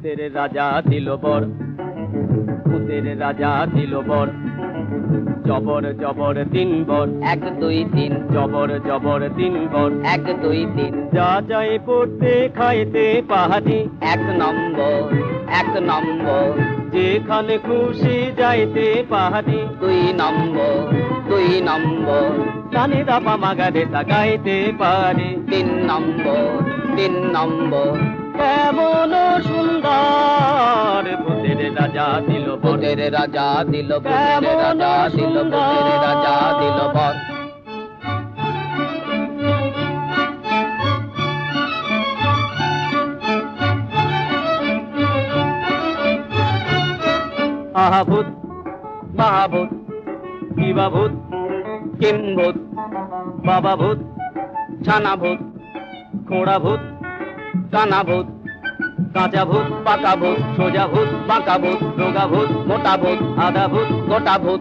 ভূতের রাজা দিল বর, ভূতের রাজা দিল বর। জবর জবর তিন বর, 1 2 3, জবর জবর তিন বর। 1 2 3, যা চাই পড়তে খাইতে পাহাড়ি, 1 নম্বর 1 নম্বর, যেখানে খুশি যাইতে পাহাড়ি। 2 নম্বর 2 নম্বর, কানে দাপা মাগারে তাকাইতে পারি। 3 নম্বর 3 নম্বর, কেমন সুন্দর ভূতের রাজা দিল বর, ভূতের রাজা দিল, ভূতের রাজা দিল, ভূতের রাজা দিল বর। আহা ভূত মহাভূত, কিবা ভূত, কিম্ভূত, বাবা ভূত, ছানাভূত, খোঁড়া ভূত, কানাভূত, কাঁচা ভূত, পাকা ভূত, সোজা ভূত, বাঁকা ভূত, রোগা ভূত, মোটা ভূত, আধা ভূত, গোটা ভূত।